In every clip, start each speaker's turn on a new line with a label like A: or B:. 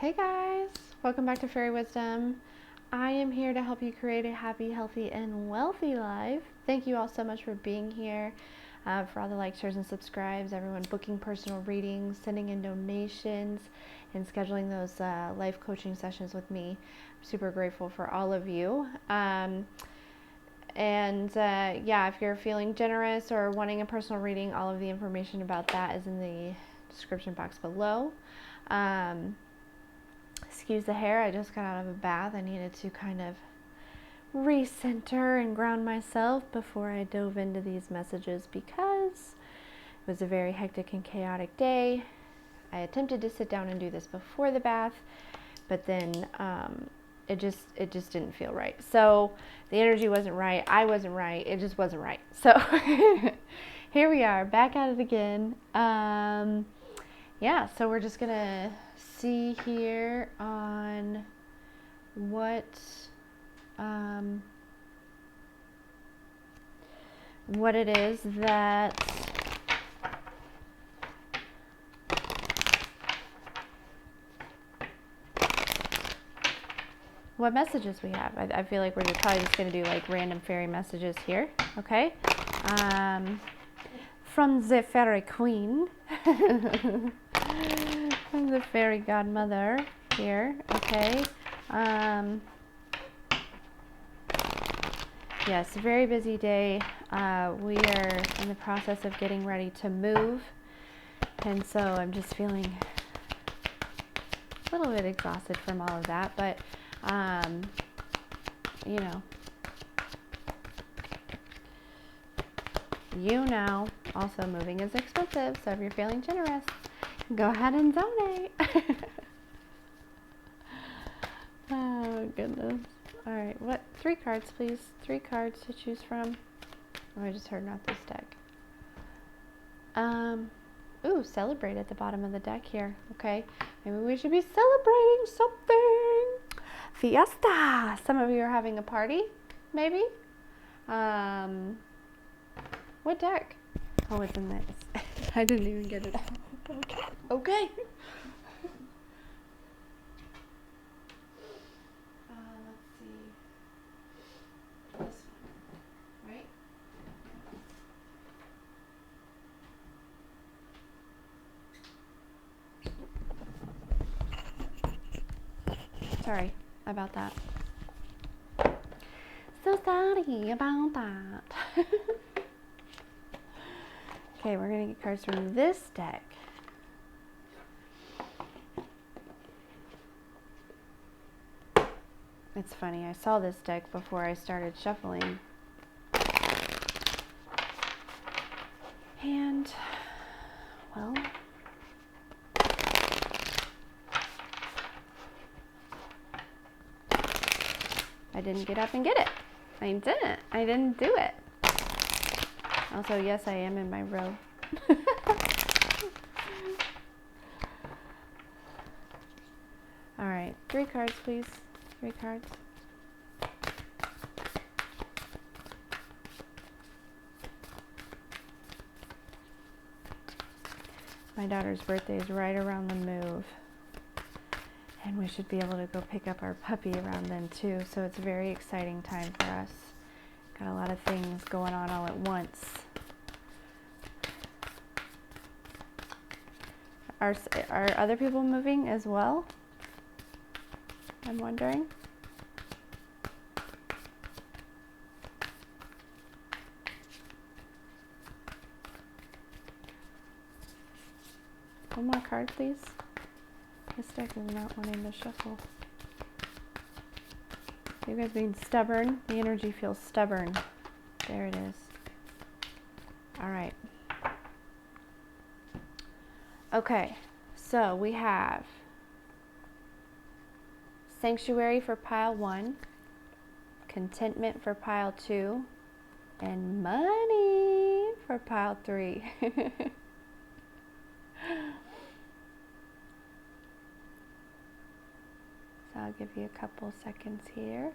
A: Hey guys, welcome back to Fairy Wisdom. I am here to help you create a happy, healthy, and wealthy life. Thank you all so much for being here, for all the likes, shares, and subscribes, everyone booking personal readings, sending in donations, and scheduling those life coaching sessions with me. I'm super grateful for all of you. Yeah, if you're feeling generous or wanting a personal reading, all of the information about that is in the description box below. Excuse the hair, I just got out of a bath. I needed to kind of recenter and ground myself before I dove into these messages because it was a very hectic and chaotic day. I attempted to sit down and do this before the bath, but then it just didn't feel right. So the energy wasn't right, I wasn't right, it just wasn't right. So here we are, back at it again. Yeah, so we're just gonna see here on what it is that what messages we have. I feel like we're probably just gonna do like random fairy messages here, okay? From the fairy queen, from the fairy godmother here, okay? Yes, very busy day. We are in the process of getting ready to move, and so I'm just feeling a little bit exhausted from all of that, but also moving is expensive, so if you're feeling generous, go ahead and donate. Oh goodness. All right, what? 3 cards, please. 3 cards to choose from. Oh, I just heard not this deck. Ooh, celebrate at the bottom of the deck here. Okay, maybe we should be celebrating something. Fiesta. Some of you are having a party, maybe. What deck? Oh, it's in this. I didn't even get it out. Okay. Let's see. This one, right? Sorry about that. So sorry about that. Okay, we're going to get cards from this deck. It's funny, I saw this deck before I started shuffling. And, well, I didn't get up and get it. I didn't do it. Also, yes, I am in my robe. All right, 3 cards, please. 3 cards. My daughter's birthday is right around the move, and we should be able to go pick up our puppy around then too, so it's a very exciting time for us. Got a lot of things going on all at once. Are other people moving as well? I'm wondering. One more card, please. This deck is not wanting to shuffle. You guys being stubborn. The energy feels stubborn. There it is. All right. Okay, so we have Sanctuary for pile 1, Contentment for pile 2, and Money for pile 3. So I'll give you a couple seconds here.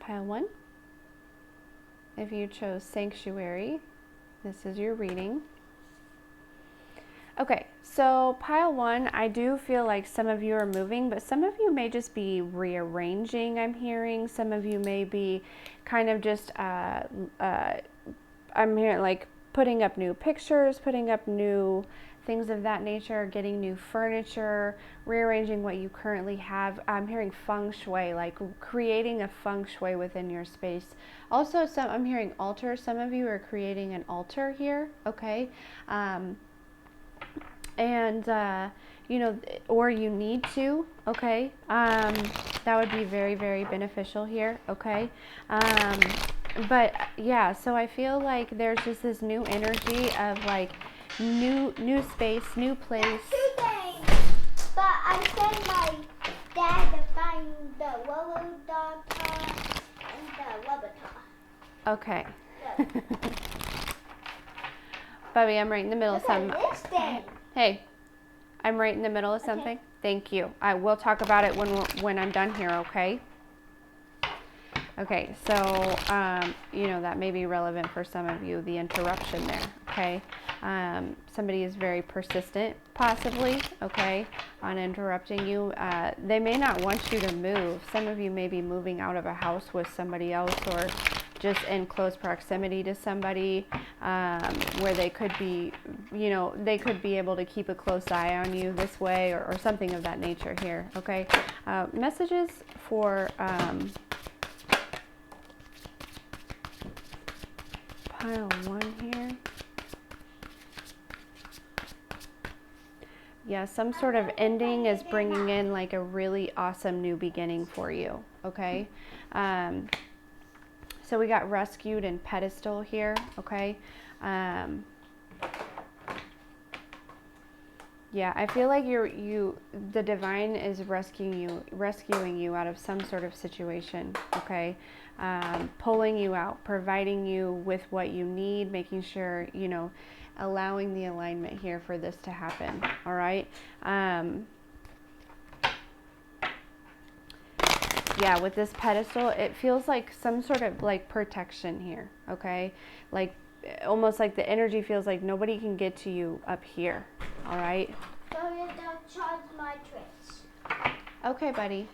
A: Pile 1. If you chose Sanctuary, this is your reading. Okay, so pile 1, I do feel like some of you are moving, but some of you may just be rearranging, I'm hearing. Some of you may be kind of just, I'm hearing like putting up new pictures, putting up new things of that nature, getting new furniture, rearranging what you currently have. I'm hearing feng shui, like creating a feng shui within your space. Also, I'm hearing altar. Some of you are creating an altar here, okay? You know, or you need to, okay? That would be very, very beneficial here, okay? But yeah, so I feel like there's just this new energy of like new space, new place.
B: That's 2 things. But I sent my dad to find the Wowo dog car and the Wubba
A: Okay. Bubby, I'm right in the middle of something.
B: Look at this thing.
A: Hey, I'm right in the middle of something.
B: Okay.
A: Thank you. I will talk about it when I'm done here, okay? Okay, so, you know, that may be relevant for some of you, the interruption there, okay? Somebody is very persistent, possibly, okay, on interrupting you. They may not want you to move. Some of you may be moving out of a house with somebody else or just in close proximity to somebody where they could be, you know, they could be able to keep a close eye on you this way or something of that nature here, okay? Messages for pile 1 here. Yeah, some sort of ending is bringing in like a really awesome new beginning for you, okay? So we got rescued and pedestal here, okay? Yeah, I feel like the divine is rescuing you out of some sort of situation, okay? Pulling you out, providing you with what you need, making sure, you know, allowing the alignment here for this to happen, all right? Yeah, with this pedestal, it feels like some sort of like protection here, okay? Like almost like the energy feels like nobody can get to you up here, all right?
B: So you don't charge my tricks.
A: Okay, buddy.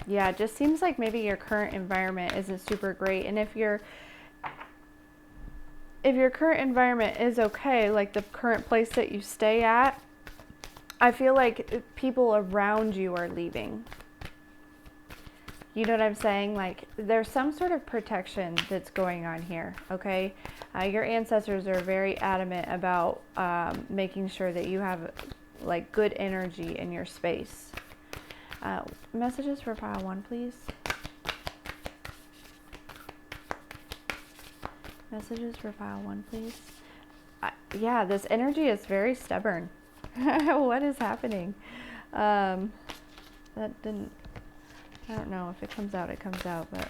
A: Yeah, it just seems like maybe your current environment isn't super great. And if your current environment is okay, like the current place that you stay at, I feel like people around you are leaving. You know what I'm saying? Like there's some sort of protection that's going on here, okay? Your ancestors are very adamant about making sure that you have like good energy in your space. Messages for pile 1, please. Messages for pile 1, please. Yeah, this energy is very stubborn. What is happening? That didn't, I don't know, if it comes out, it comes out, but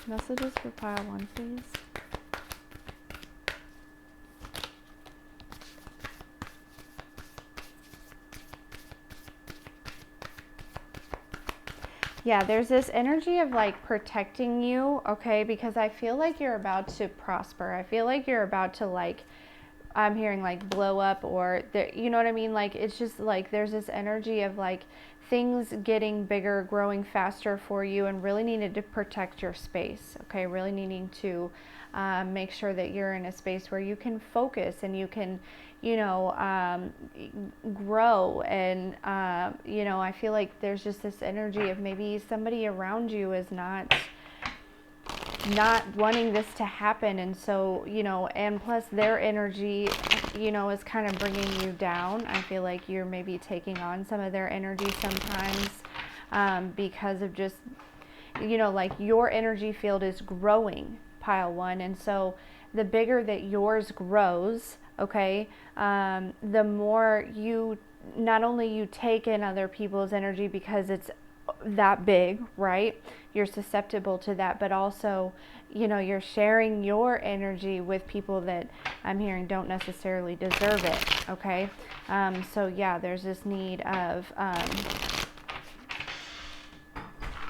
A: messages for pile 1, please. Yeah, there's this energy of like protecting you, okay? Because I feel like you're about to prosper. I feel like you're about to like, I'm hearing like blow up or, you know what I mean? Like, it's just like, there's this energy of like things getting bigger, growing faster for you and really needed to protect your space, okay? Really needing to make sure that you're in a space where you can focus and you can, you know, grow. And, you know, I feel like there's just this energy of maybe somebody around you is not wanting this to happen. And so, you know, and plus their energy, you know, is kind of bringing you down. I feel like you're maybe taking on some of their energy sometimes because of just, you know, like your energy field is growing, pile 1. And so the bigger that yours grows, okay, the more you, not only you take in other people's energy because it's that big, right? You're susceptible to that, but also, you know, you're sharing your energy with people that I'm hearing don't necessarily deserve it, okay? So yeah, there's this need of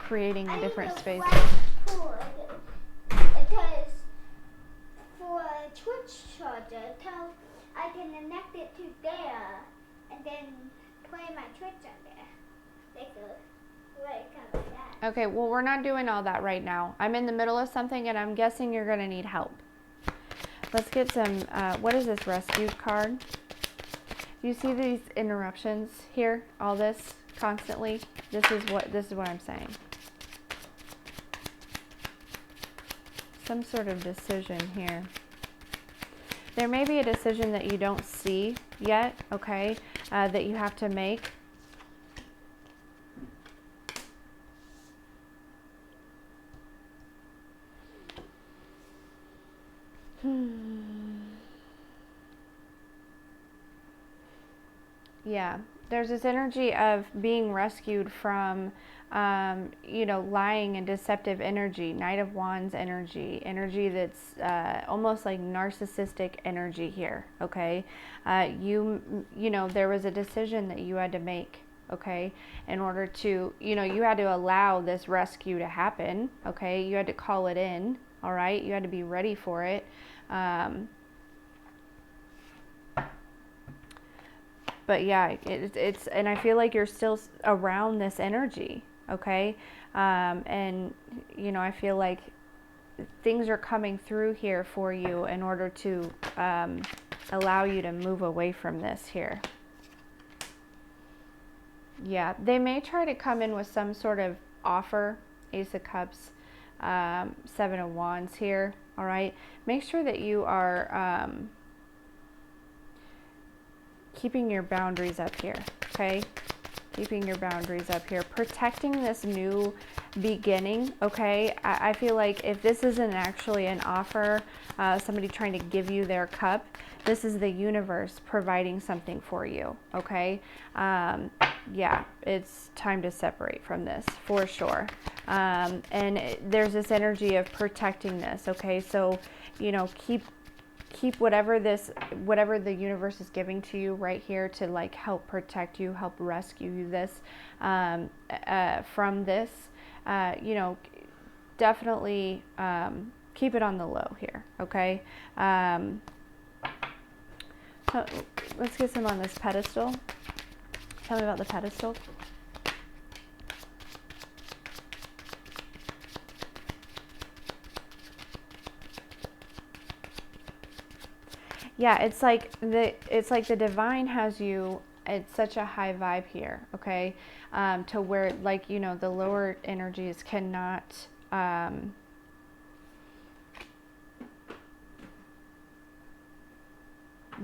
A: creating a different space.
B: Because for a Twitch charger, I can connect it to there and then play my Twitch on there. Like kind of like that.
A: Okay, well, we're not doing all that right now. I'm in the middle of something and I'm guessing you're going to need help. Let's get some, what is this rescued card? You see these interruptions here? All this constantly? This is what I'm saying. Some sort of decision here. There may be a decision that you don't see yet, okay, that you have to make. Yeah, there's this energy of being rescued from, you know, lying and deceptive energy, Knight of Wands energy that's almost like narcissistic energy here, okay? You know, there was a decision that you had to make, okay, in order to, you know, you had to allow this rescue to happen, okay? You had to call it in, all right? You had to be ready for it. But yeah, it's, and I feel like you're still around this energy, okay? And, you know, I feel like things are coming through here for you in order to allow you to move away from this here. Yeah, they may try to come in with some sort of offer, Ace of Cups, Seven of Wands here, all right? Make sure that you are keeping your boundaries up here, okay? Keeping your boundaries up here. Protecting this new beginning, okay? I feel like if this isn't actually an offer, somebody trying to give you their cup, this is the universe providing something for you, okay? Yeah, it's time to separate from this, for sure. And there's this energy of protecting this, okay? So, you know, keep whatever the universe is giving to you right here to like help protect you, help rescue you this from this. You know, definitely keep it on the low here, okay? So let's get some on this pedestal. Tell me about the pedestal. Yeah, it's like the divine has you at such a high vibe here, okay? To where, like, you know, the lower energies cannot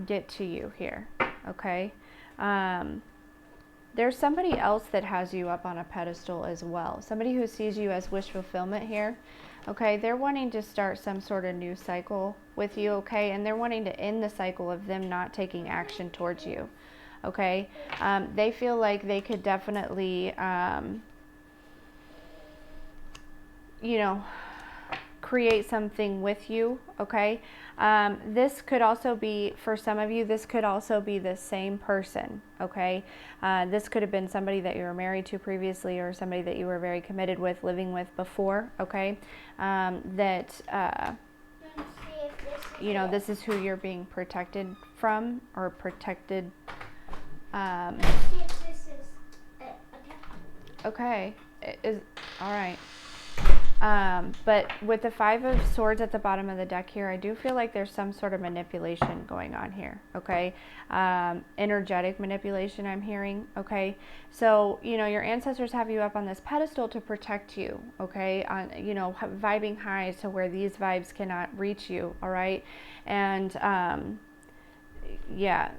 A: get to you here, okay? There's somebody else that has you up on a pedestal as well. Somebody who sees you as wish fulfillment here. Okay, they're wanting to start some sort of new cycle with you, okay? And they're wanting to end the cycle of them not taking action towards you, okay? They feel like they could definitely, you know, create something with you, okay? This could also be, for some of you, this could also be the same person, okay? This could have been somebody that you were married to previously or somebody that you were very committed with, living with before, okay? You know, this is who you're being protected from or protected. Okay, all right. But with the Five of Swords at the bottom of the deck here, I do feel like there's some sort of manipulation going on here, okay? Energetic manipulation I'm hearing, okay? So, you know, your ancestors have you up on this pedestal to protect you, okay? You know, vibing high to where these vibes cannot reach you, all right? And, yeah.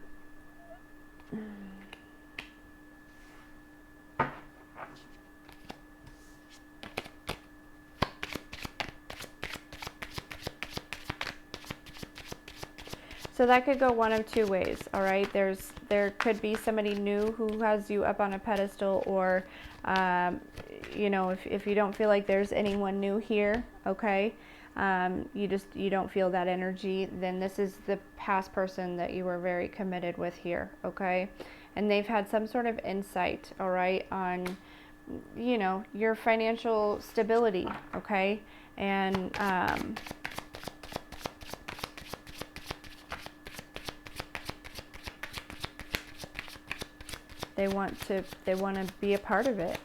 A: So that could go one of two ways, all right? There could be somebody new who has you up on a pedestal, or you know, if you don't feel like there's anyone new here, okay, you don't feel that energy, then this is the past person that you were very committed with here, okay? And they've had some sort of insight, all right, on, you know, your financial stability, okay? And they want to be a part of it.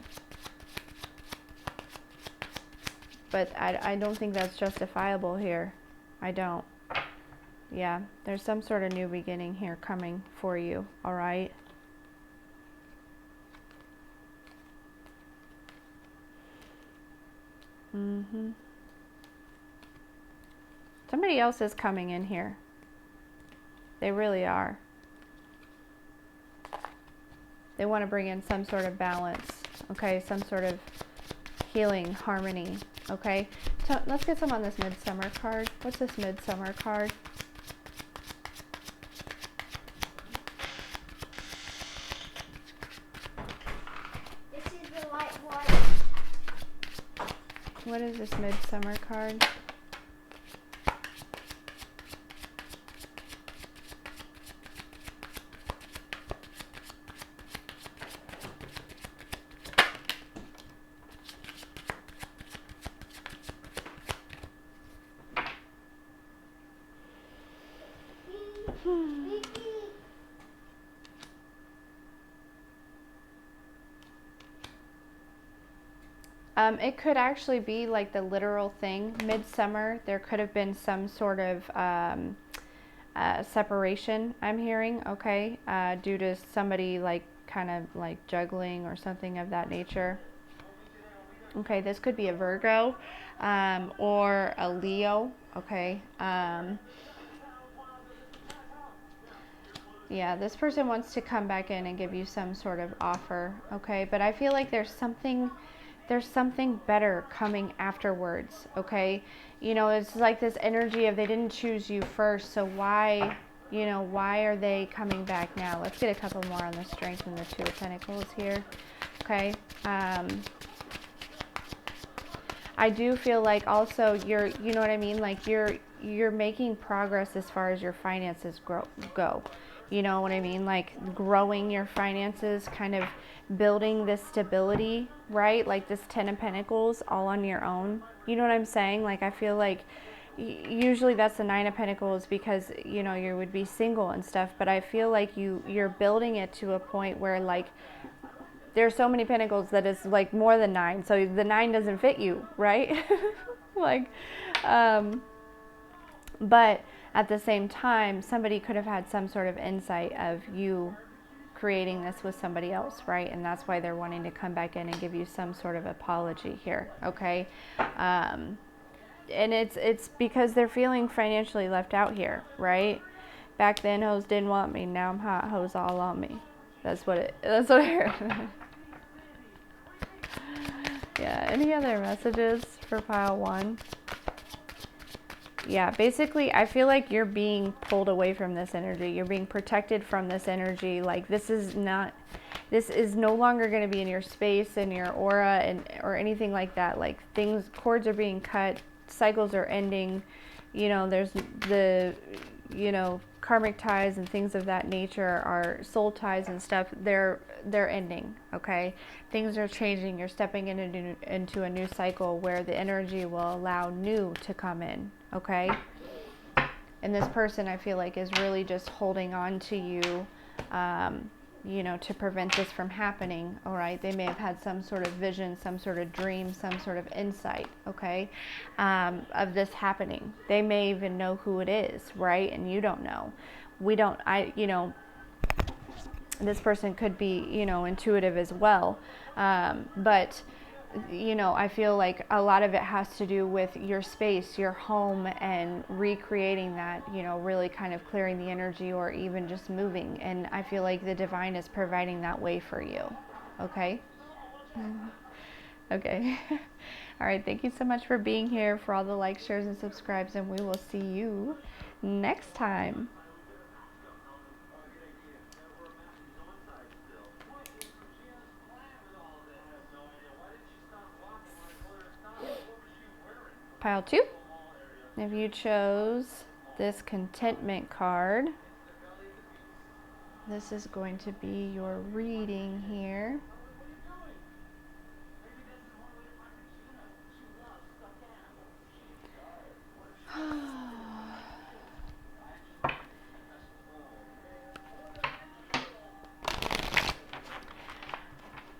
A: But I don't think that's justifiable here. I don't. Yeah, there's some sort of new beginning here coming for you, all right? Somebody else is coming in here. They really are. They want to bring in some sort of balance, okay? Some sort of healing, harmony, okay? So let's get some on this Midsummer card. What's this Midsummer card?
B: This is the light one.
A: What is this Midsummer card? It could actually be like the literal thing. Midsummer, there could have been some sort of separation, I'm hearing, okay, due to somebody like kind of like juggling or something of that nature. Okay, this could be a Virgo or a Leo, okay. Yeah, this person wants to come back in and give you some sort of offer, okay, but I feel like there's something better coming afterwards, okay? You know, it's like this energy of they didn't choose you first, so why, you know, why are they coming back now? Let's get a couple more on the Strength and the Two of Pentacles here, okay? I do feel like also you're, you know what I mean? Like you're making progress as far as your finances go. You know what I mean? Like growing your finances, kind of building this stability, right? Like this Ten of Pentacles all on your own. You know what I'm saying? Like I feel like usually that's the Nine of Pentacles because, you know, you would be single and stuff. But I feel like you're building it to a point where like there's so many pentacles that it's like more than 9. So the 9 doesn't fit you, right? Like, but at the same time, somebody could have had some sort of insight of you creating this with somebody else, right? And that's why they're wanting to come back in and give you some sort of apology here, okay? And it's because they're feeling financially left out here, right? Back then, hoes didn't want me. Now I'm hot. Hoes all on me. That's what I heard. Yeah, any other messages for pile 1? Yeah, basically, I feel like you're being pulled away from this energy. You're being protected from this energy. Like, this is no longer going to be in your space and your aura or anything like that. Like, cords are being cut, cycles are ending. You know, there's the, you know, karmic ties and things of that nature, are soul ties and stuff. They're ending, okay? Things are changing. You're stepping into a new cycle where the energy will allow new to come in, okay? And this person, I feel like, is really just holding on to you, you know, to prevent this from happening, all right? They may have had some sort of vision, some sort of dream, some sort of insight, okay, of this happening. They may even know who it is, right? And you don't know. You know, this person could be, you know, intuitive as well. But, you know, I feel like a lot of it has to do with your space, your home, and recreating that, you know, really kind of clearing the energy or even just moving. And I feel like the divine is providing that way for you. Okay? Okay. All right. Thank you so much for being here, for all the likes, shares, and subscribes, and we will see you next time. Pile 2. If you chose this contentment card, this is going to be your reading here.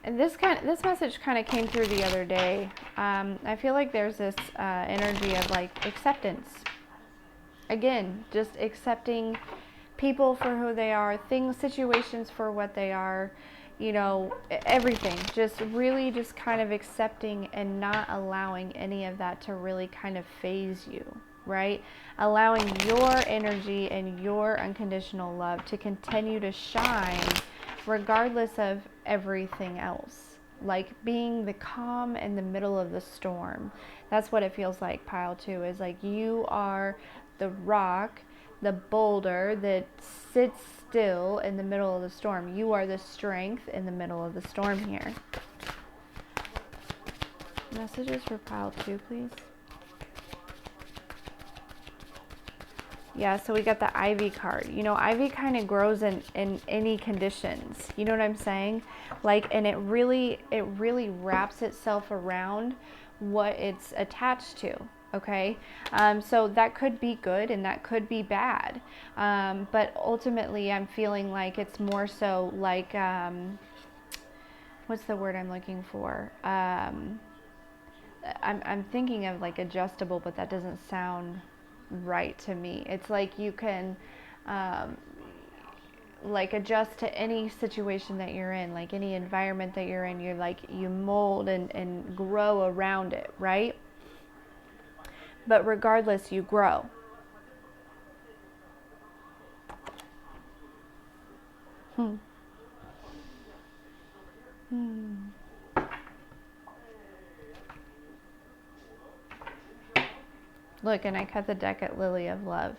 A: And this message kind of came through the other day. I feel like there's this energy of like acceptance. Again, just accepting people for who they are, things, situations for what they are, you know, everything. Just really just kind of accepting and not allowing any of that to really kind of phase you, right? Allowing your energy and your unconditional love to continue to shine regardless of everything else. Like being the calm in the middle of the storm. That's what it feels like, Pile 2, is like you are the rock, the boulder that sits still in the middle of the storm. You are the strength in the middle of the storm here. Messages for Pile 2, please. Yeah, so we got the ivy card. You know, ivy kind of grows in any conditions. You know what I'm saying? Like, and it really wraps itself around what it's attached to. Okay, so that could be good and that could be bad, but ultimately I'm feeling like it's more so like, what's the word I'm looking for? I'm thinking of like adjustable, but that doesn't sound right to me. It's like you can like adjust to any situation that you're in, like any environment that you're in. You're like, you mold and grow around it, right? But regardless, you grow. Look, and I cut the deck at Lily of Love.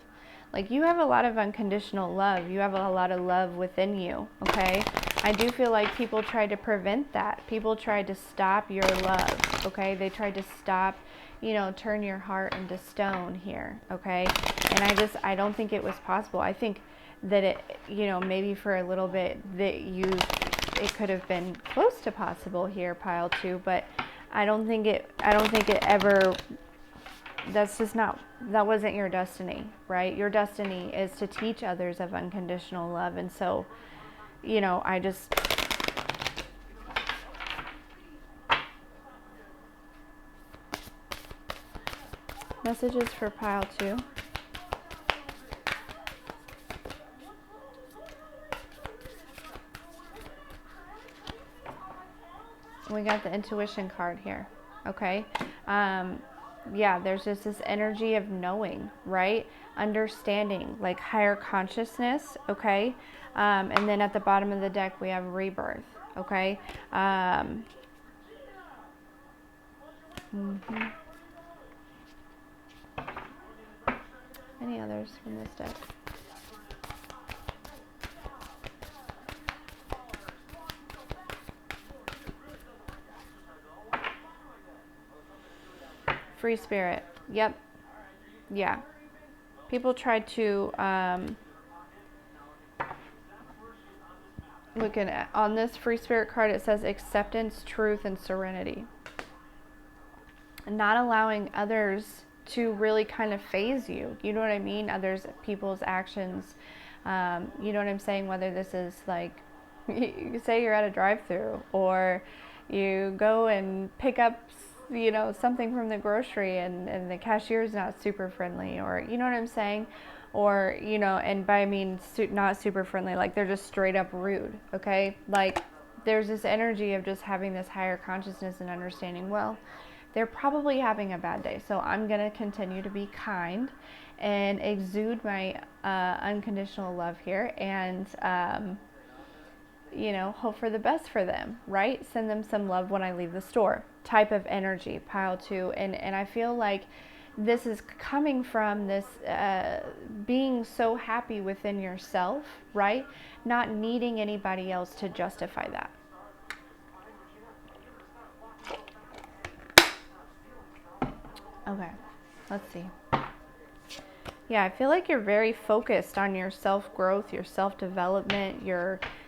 A: Like, you have a lot of unconditional love. You have a lot of love within you, okay? I do feel like people tried to prevent that. People tried to stop your love, okay? They tried to stop, you know, turn your heart into stone here, okay? And I don't think it was possible. I think that it, you know, maybe for a little bit that it could have been close to possible here, Pile 2, but I don't think it ever, that's just not, that wasn't your destiny, right? Your destiny is to teach others of unconditional love. And so, you know, messages for Pile 2. We got the intuition card here, okay? Yeah, there's just this energy of knowing, right? Understanding, like higher consciousness, okay? And then at the bottom of the deck, we have rebirth, okay? Any others from this deck? Free spirit. Yep. Yeah. People tried to looking at on this free spirit card, it says acceptance, truth, and serenity. And not allowing others to really kind of phase you. You know what I mean? People's actions. You know what I'm saying? Whether this is like, you say you're at a drive-through, or you go and pick up, you know, something from the grocery and the cashier's not super friendly, or you know what I'm saying? Or, you know, and by I mean not super friendly, like they're just straight up rude, okay? Like there's this energy of just having this higher consciousness and understanding, well, they're probably having a bad day, so I'm going to continue to be kind and exude my unconditional love here, and you know, hope for the best for them, right? Send them some love when I leave the store type of energy, Pile 2. And I feel like this is coming from this being so happy within yourself, right? Not needing anybody else to justify that. Okay. Let's see. Yeah, I feel like you're very focused on your self-growth, your self-development,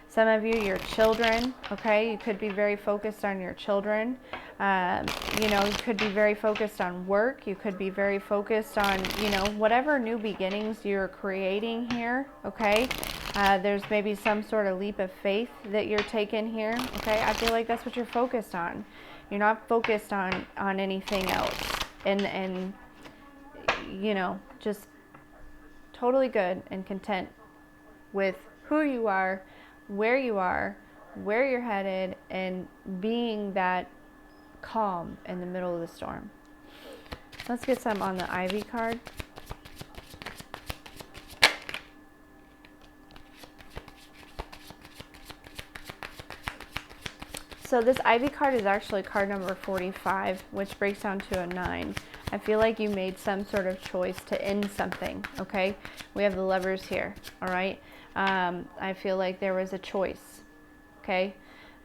A: some of you, your children, okay? You could be very focused on your children. You know, you could be very focused on work. You could be very focused on, you know, whatever new beginnings you're creating here, okay? There's maybe some sort of leap of faith that you're taking here, okay? I feel like that's what you're focused on. You're not focused on anything else. And you know, just totally good and content with who you are, where you're headed, and being that calm in the middle of the storm. Let's get some on the Ivy card. So this Ivy card is actually card number 45, which breaks down to a 9. I feel like you made some sort of choice to end something, okay? We have the Lovers here, all right? I feel like there was a choice, okay?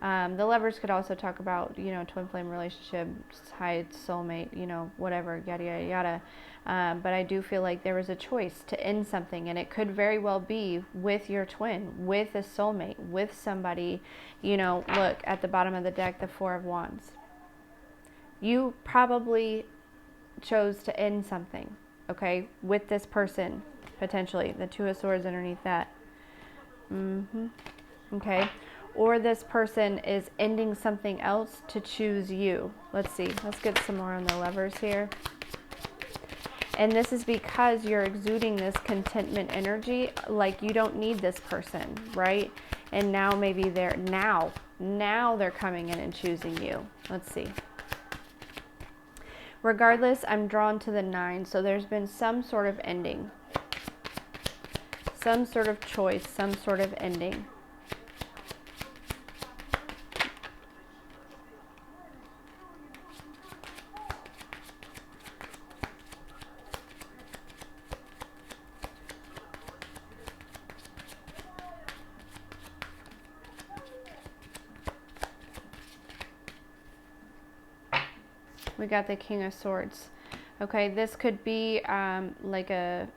A: The Lovers could also talk about, you know, twin flame relationship, high soulmate, you know, whatever, yada, yada, yada. But I do feel like there was a choice to end something, and it could very well be with your twin, with a soulmate, with somebody, you know. Look at the bottom of the deck, the Four of Wands. You probably chose to end something, okay, with this person, potentially. The Two of Swords underneath that. Okay. Or this person is ending something else to choose you. Let's see. Let's get some more on the Lovers here. And this is because you're exuding this contentment energy, like you don't need this person, right? And now maybe now they're coming in and choosing you. Let's see. Regardless, I'm drawn to the 9, so there's been some sort of ending. Some sort of choice, some sort of ending. We got the King of Swords. Okay, this could be like an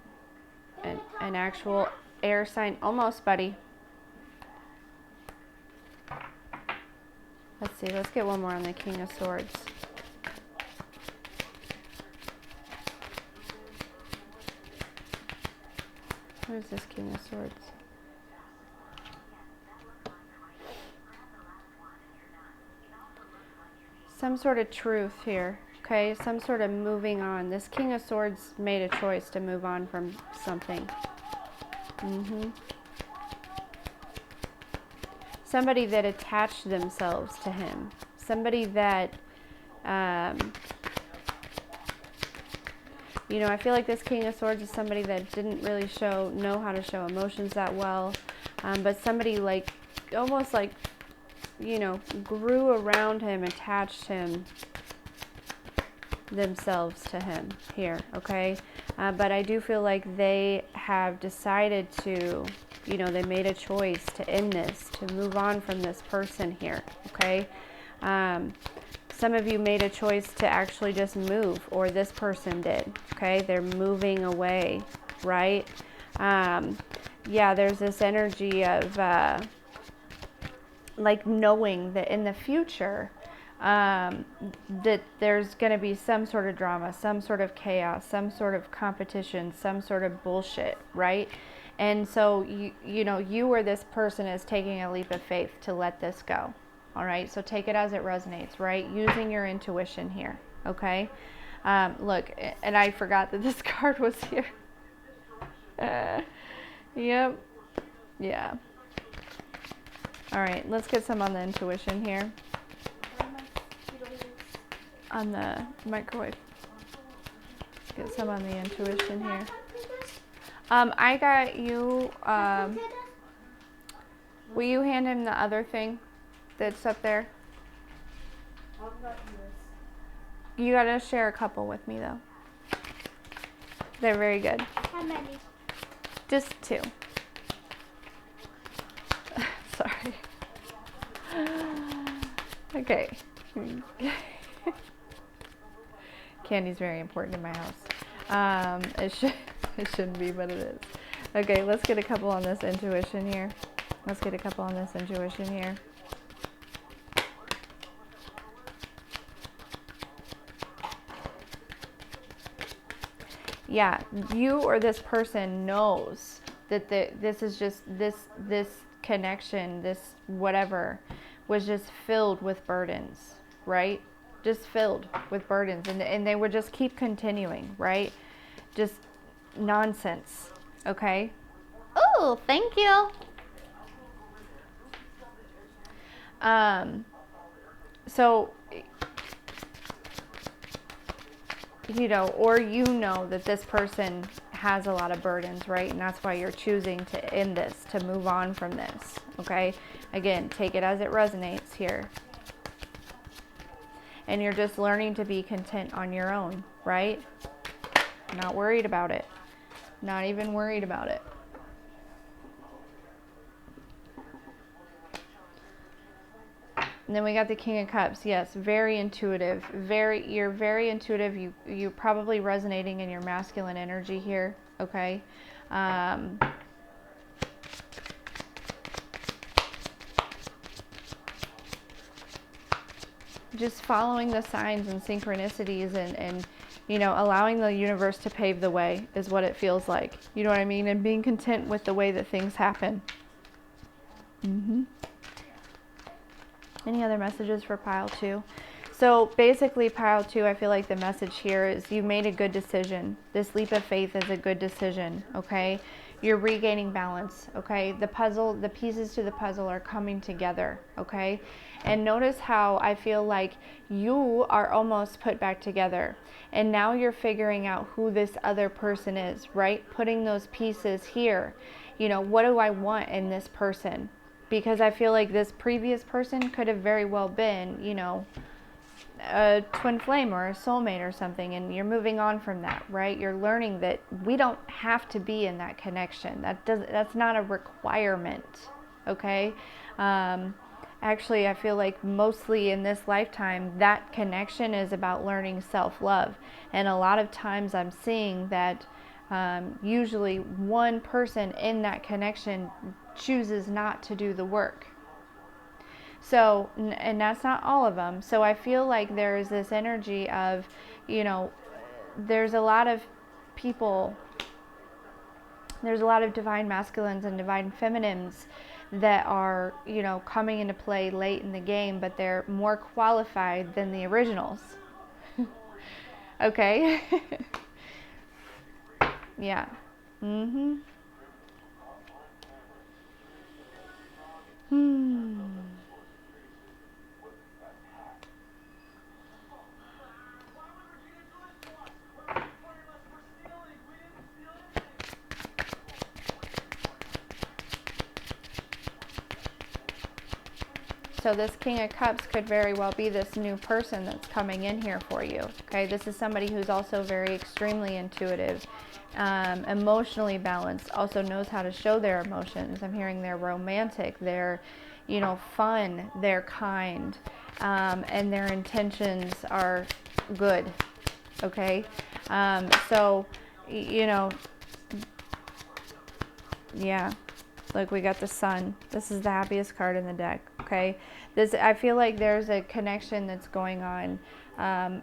A: actual air sign. Almost, buddy. Let's see. Let's get one more on the King of Swords. Where's this King of Swords? Some sort of truth here, okay? Some sort of moving on. This King of Swords made a choice to move on from something. Somebody that attached themselves to him. Somebody that, you know, I feel like this King of Swords is somebody that didn't really know how to show emotions that well. But somebody like, almost like, you know, grew around him, attached themselves to him here, okay? But I do feel like they have decided to, you know, they made a choice to end this, to move on from this person here, okay? Some of you made a choice to actually just move, or this person did, okay? They're moving away, right? Yeah, there's this energy of like knowing that in the future that there's going to be some sort of drama, some sort of chaos, some sort of competition, some sort of bullshit, right? And so you know, you or this person is taking a leap of faith to let this go. All right, so take it as it resonates, right? Using your intuition here, okay? Look, and I forgot that this card was here. Yep. Yeah. All right, let's get some on the intuition here. On the microwave. Get some on the intuition here. I got you, will you hand him the other thing that's up there? You gotta share a couple with me though. They're very good.
B: How many?
A: Just 2. Sorry. Okay. Candy's very important in my house. It shouldn't be, but it is. Okay, let's get a couple on this intuition here. Yeah, you or this person knows that this is just this connection, this whatever, was just filled with burdens, right? Just filled with burdens, and they would just keep continuing, right? Just nonsense. Okay. Oh, thank you. So, you know, or you know that this person has a lot of burdens, right? And that's why you're choosing to end this, to move on from this, okay? Again, take it as it resonates here. And you're just learning to be content on your own, right? Not worried about it. Not even worried about it. And then we got the King of Cups. Yes, very intuitive. You're very intuitive. You're probably resonating in your masculine energy here, okay? Just following the signs and synchronicities and you know, allowing the universe to pave the way is what it feels like. You know what I mean? And being content with the way that things happen. Any other messages for pile 2? So basically, pile 2, I feel like the message here is you made a good decision. This leap of faith is a good decision, okay? You're regaining balance, okay? The pieces to the puzzle are coming together, okay? And notice how I feel like you are almost put back together. And now you're figuring out who this other person is, right? Putting those pieces here. You know, what do I want in this person? Because I feel like this previous person could have very well been, you know, a twin flame or a soulmate or something, and you're moving on from that, right? You're learning that we don't have to be in that connection. That's not a requirement, okay? Actually, I feel like mostly in this lifetime, that connection is about learning self-love. And a lot of times I'm seeing that usually one person in that connection chooses not to do the work. So, and that's not all of them. So I feel like there is this energy of, you know, there's a lot of people, there's a lot of divine masculines and divine feminines that are, you know, coming into play late in the game, but they're more qualified than the originals. Okay? Yeah. So this King of Cups could very well be this new person that's coming in here for you. Okay, this is somebody who's also very extremely intuitive, emotionally balanced, also knows how to show their emotions. I'm hearing they're romantic, they're, you know, fun, they're kind, and their intentions are good. Okay, so, you know, yeah. Look, we got the Sun. This is the happiest card in the deck, okay? I feel like there's a connection that's going on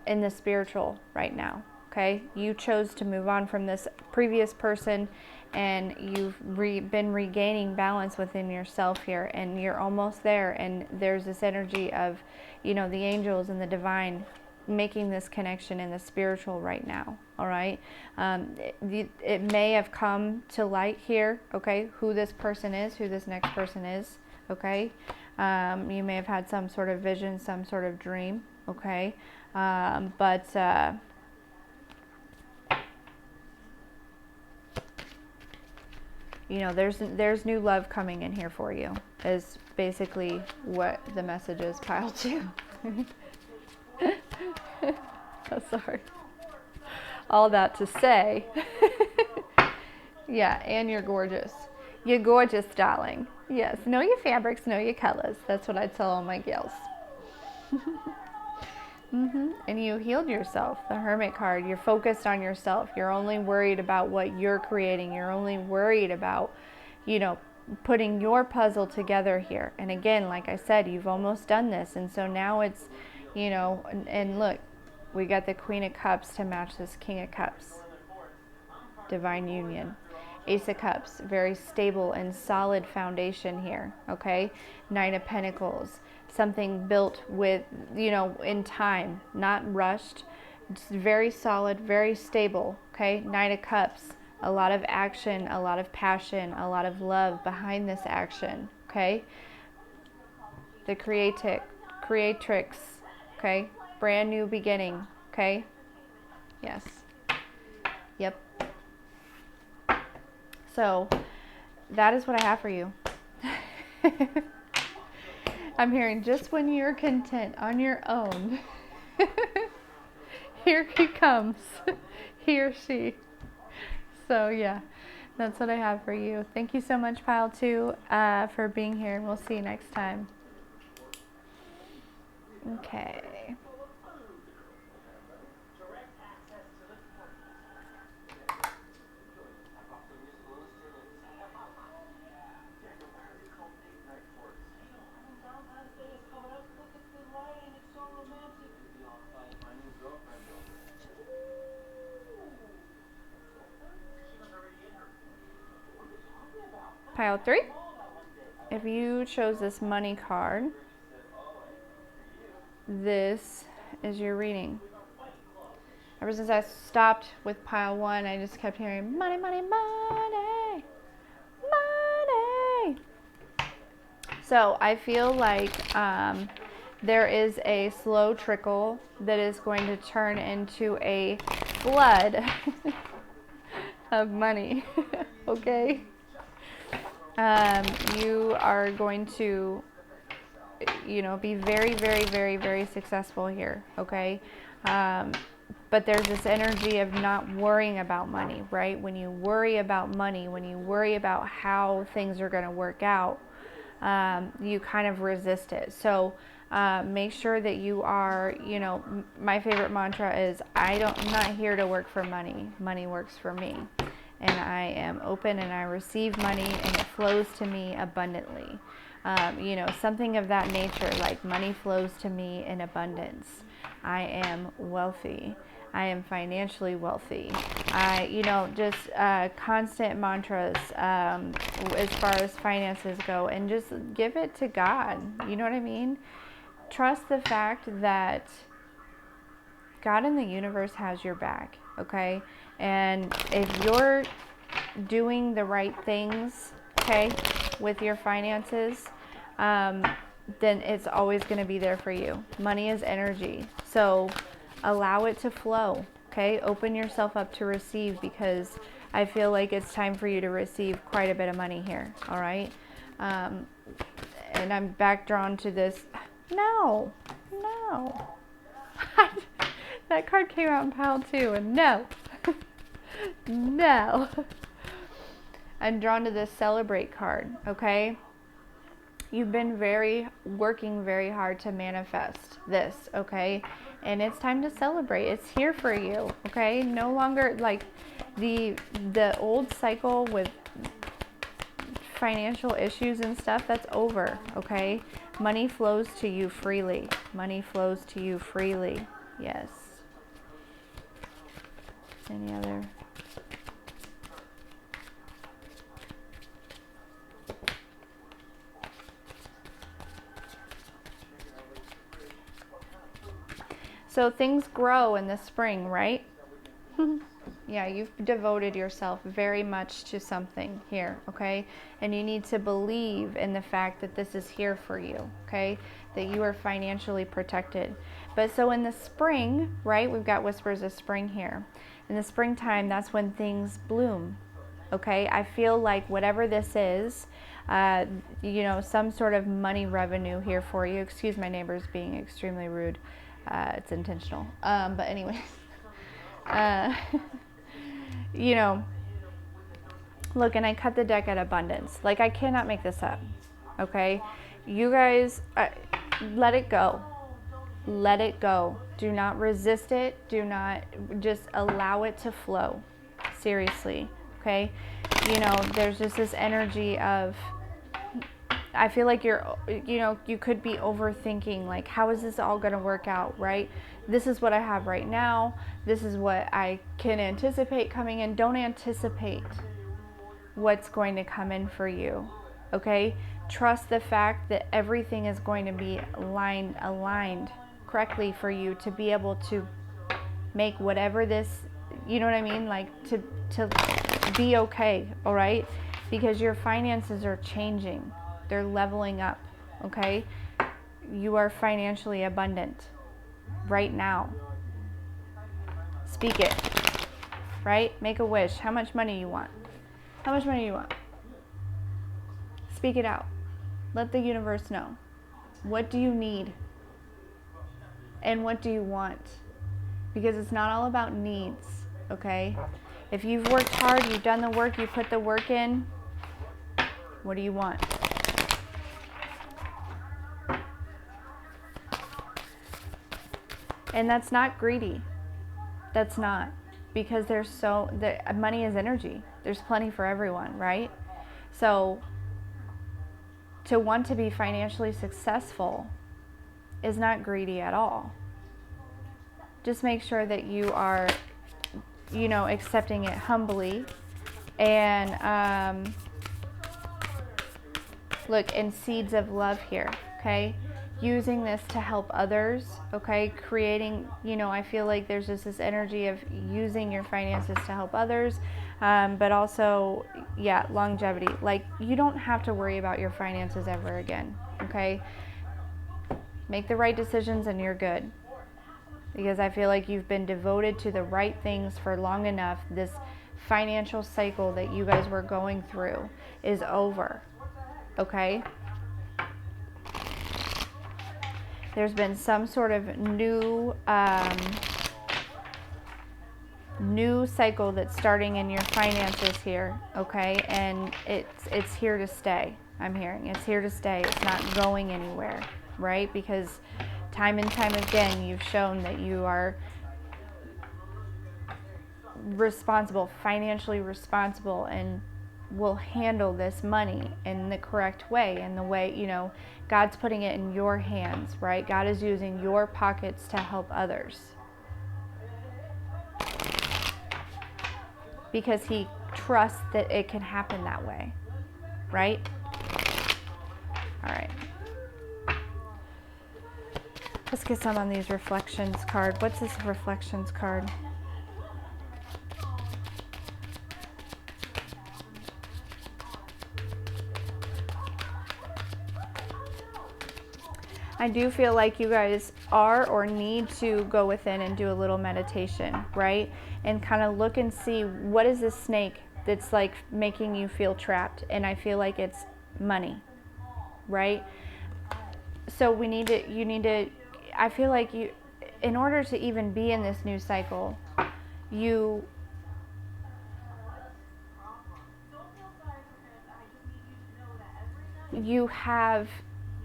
A: in the spiritual right now, okay? You chose to move on from this previous person, and you've been regaining balance within yourself here, and you're almost there, and there's this energy of, you know, the angels and the divine making this connection in the spiritual right now, all right? It may have come to light here, okay, who this person is, who this next person is, okay? You may have had some sort of vision, some sort of dream, okay? But you know, there's new love coming in here for you, is basically what the message is, pile 2. Oh, sorry. All that to say. Yeah, and you're gorgeous. You're gorgeous, darling. Yes, know your fabrics, know your colors. That's what I tell all my gals. and you healed yourself. The Hermit card, you're focused on yourself. You're only worried about what you're creating. You're only worried about, you know, putting your puzzle together here. And again, like I said, you've almost done this. And so now it's, you know, and look, we got the Queen of Cups to match this King of Cups. Divine union. Ace of Cups, very stable and solid foundation here, okay? Nine of Pentacles, something built with, you know, in time, not rushed. It's very solid, very stable, okay? Nine of Cups, a lot of action, a lot of passion, a lot of love behind this action, okay? The creatrix, okay? Brand new beginning, okay? Yes. Yep. So that is what I have for you. I'm hearing just when you're content on your own, here he comes, he or she. So yeah, that's what I have for you. Thank you so much, Pile 2, for being here, and we'll see you next time. Okay. Pile 3, if you chose this money card, this is your reading. Ever since I stopped with pile 1, I just kept hearing money, money, money, money. So I feel like there is a slow trickle that is going to turn into a flood of money, okay? You are going to, you know, be very, very, very, very successful here, okay? But there's this energy of not worrying about money, right? When you worry about money, when you worry about how things are going to work out, you kind of resist it. So make sure that you are, you know, my favorite mantra is, I'm not here to work for money. Money works for me. And I am open and I receive money and it flows to me abundantly. You know, something of that nature, like money flows to me in abundance. I am wealthy. I am financially wealthy. You know, just constant mantras as far as finances go, and just give it to God. You know what I mean? Trust the fact that God in the universe has your back, okay? And if you're doing the right things, okay, with your finances, then it's always going to be there for you. Money is energy, so allow it to flow, okay? Open yourself up to receive, because I feel like it's time for you to receive quite a bit of money here, all right? And I'm back drawn to this. No. That card came out in pile 2, and no. No. I'm drawn to this celebrate card, okay? You've been working very hard to manifest this, okay? And it's time to celebrate. It's here for you, okay? No longer like the old cycle with financial issues and stuff, that's over, okay? Money flows to you freely. Money flows to you freely. Yes. Any other? So things grow in the spring, right? Yeah, you've devoted yourself very much to something here, okay? And you need to believe in the fact that this is here for you, okay? That you are financially protected. But so in the spring, right, we've got whispers of spring here. In the springtime, that's when things bloom, okay? I feel like whatever this is, you know, some sort of money revenue here for you. Excuse my neighbors being extremely rude. It's intentional. But anyways, you know, look, and I cut the deck at abundance. Like, I cannot make this up, okay? You guys, let it go. Let it go. Do not resist it. Do not, just allow it to flow. Seriously, okay? You know, there's just this energy of, I feel like you're, you know, you could be overthinking, like, how is this all going to work out, right? This is what I have right now. This is what I can anticipate coming in. Don't anticipate what's going to come in for you, okay? Trust the fact that everything is going to be aligned correctly for you to be able to make whatever this, you know what I mean? Like to be okay, all right? Because your finances are changing. They're leveling up, okay? You are financially abundant right now. Speak it, right? Make a wish. How much money you want? How much money you want? Speak it out. Let the universe know. What do you need? And what do you want? Because it's not all about needs, okay? If you've worked hard, you've done the work, you put the work in, what do you want? And that's not greedy. That's not. Because money is energy. There's plenty for everyone, right? So to want to be financially successful is not greedy at all. Just make sure that you are, you know, accepting it humbly. And look, in seeds of love here, okay? Using this to help others, okay? Creating, you know, I feel like there's just this energy of using your finances to help others, but also, yeah, longevity. Like, you don't have to worry about your finances ever again, okay? Make the right decisions and you're good. Because I feel like you've been devoted to the right things for long enough. This financial cycle that you guys were going through is over, okay? There's been some sort of new cycle that's starting in your finances here, okay? And it's here to stay. I'm hearing it's here to stay. It's not going anywhere, right? Because time and time again, you've shown that you are responsible, financially responsible, and will handle this money in the correct way, in the way, you know, God's putting it in your hands, right? God is using your pockets to help others. Because he trusts that it can happen that way, right? All right. Let's get some on these reflections card. What's this reflections card? I do feel like you guys are or need to go within and do a little meditation, right? And kind of look and see, what is this snake that's like making you feel trapped? And I feel like it's money, right? So you need to, I feel like you, in order to even be in this new cycle, you have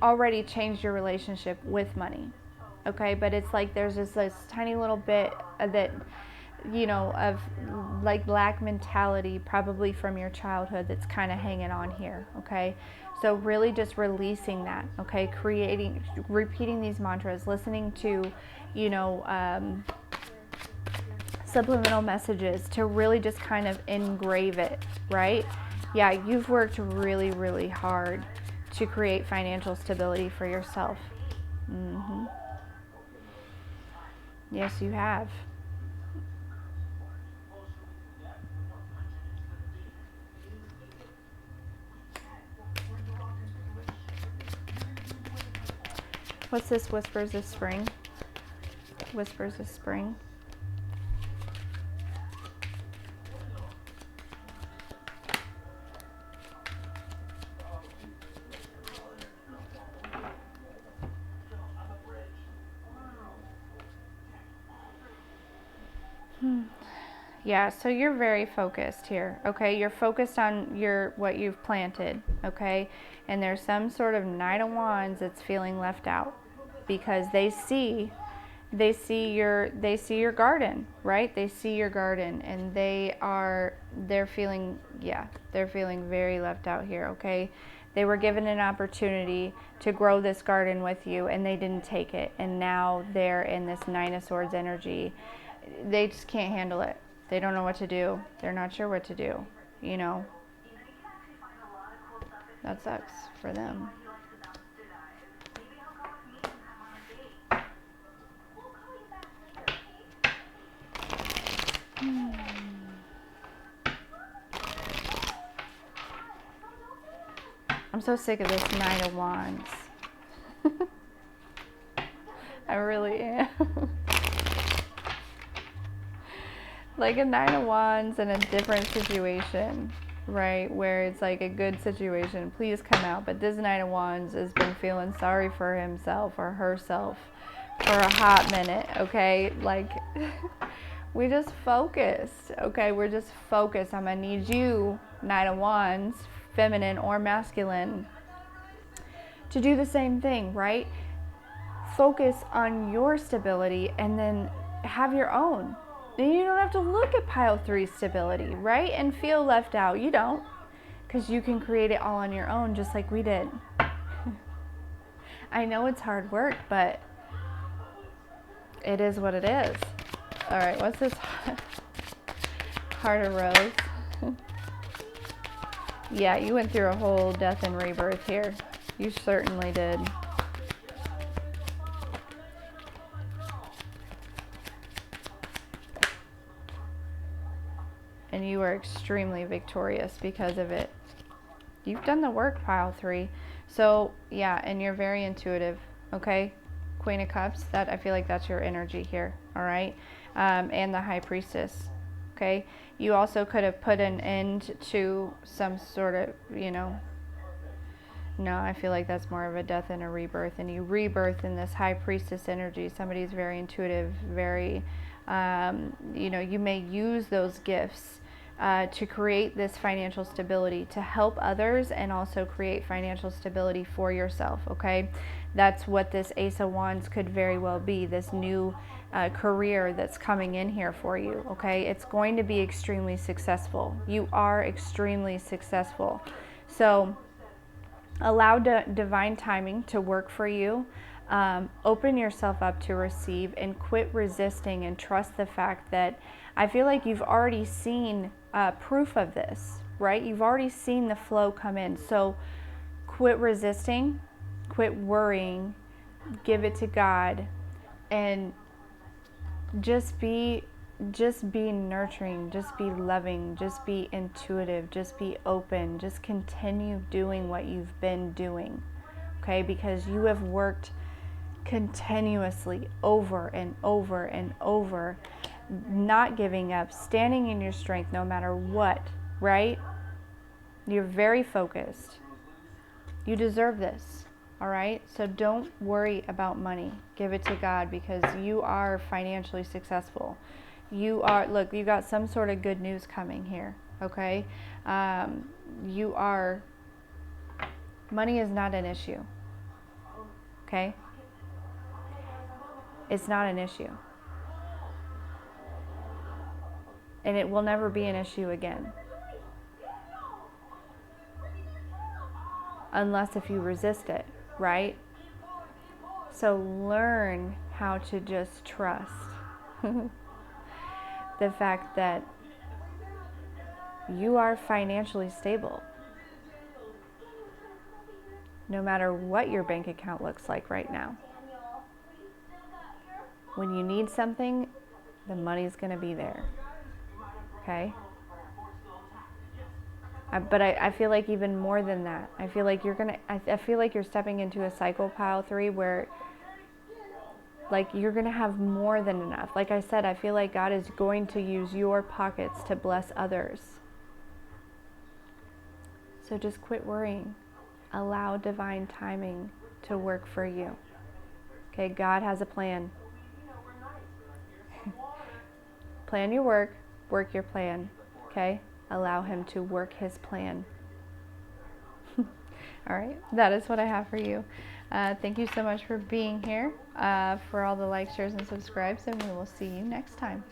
A: already changed your relationship with money, okay? But it's like there's just this tiny little bit that, you know, of like lack mentality, probably from your childhood, that's kind of hanging on here, okay? So really just releasing that, okay? Repeating these mantras, listening to, you know, subliminal messages to really just kind of engrave it, right? Yeah, you've worked really, really hard to create financial stability for yourself. Mm-hmm. Yes, you have. What's this? Whispers of spring? Whispers of spring. Yeah, so you're very focused here, okay? You're focused on what you've planted, okay? And there's some sort of Knight of Wands that's feeling left out because they see they see your garden, right? They see your garden, and they're feeling, yeah, they're feeling very left out here, okay? They were given an opportunity to grow this garden with you, and they didn't take it, and now they're in this Nine of Swords energy. They just can't handle it. They don't know what to do. They're not sure what to do, you know? That sucks for them. I'm so sick of this Nine of Wands. I really am. Like a Nine of Wands in a different situation, right? Where it's like a good situation, please come out. But this Nine of Wands has been feeling sorry for himself or herself for a hot minute, okay? Like, we just focused, okay? We're just focused. I'm gonna need you, Nine of Wands, feminine or masculine, to do the same thing, right? Focus on your stability and then have your own. Then you don't have to look at pile 3 stability, right? And feel left out. You don't, because you can create it all on your own, just like we did. I know it's hard work, but it is what it is. All right, what's this? Heart of Rose. Yeah, you went through a whole death and rebirth here. You certainly did. And you are extremely victorious because of it. You've done the work, pile 3. So, yeah, and you're very intuitive, okay? Queen of Cups, that I feel like that's your energy here, all right? And the High Priestess, okay? You also could have put an end to some sort of, you know, no, I feel like that's more of a death and a rebirth, and you rebirth in this High Priestess energy. Somebody's very intuitive, very, you know, you may use those gifts to create this financial stability, to help others, and also create financial stability for yourself, okay? That's what this Ace of Wands could very well be, this new career that's coming in here for you, okay? It's going to be extremely successful. You are extremely successful. So allow divine timing to work for you. Open yourself up to receive and quit resisting, and trust the fact that I feel like you've already seen proof of this, right? You've already seen the flow come in. So quit resisting, quit worrying, give it to God, and just be nurturing, just be loving, just be intuitive, just be open, just continue doing what you've been doing, okay? Because you have worked continuously over and over and over, not giving up, standing in your strength no matter what, right? You're very focused. You deserve this, all right? So don't worry about money. Give it to God, because you are financially successful. You are, look, you got some sort of good news coming here, okay? You are, money is not an issue, okay? It's not an issue. And it will never be an issue again. Unless if you resist it, right? So learn how to just trust the fact that you are financially stable. No matter what your bank account looks like right now. When you need something, the money's going to be there. Okay? But I feel like even more than that. I feel like I feel like you're stepping into a cycle, pile 3, where like you're going to have more than enough. Like I said, I feel like God is going to use your pockets to bless others. So just quit worrying. Allow divine timing to work for you. Okay, God has a plan. Plan your work, work your plan. Okay? Allow him to work his plan. All right, that is what I have for you. Thank you so much for being here, for all the likes, shares, and subscribes, and we will see you next time.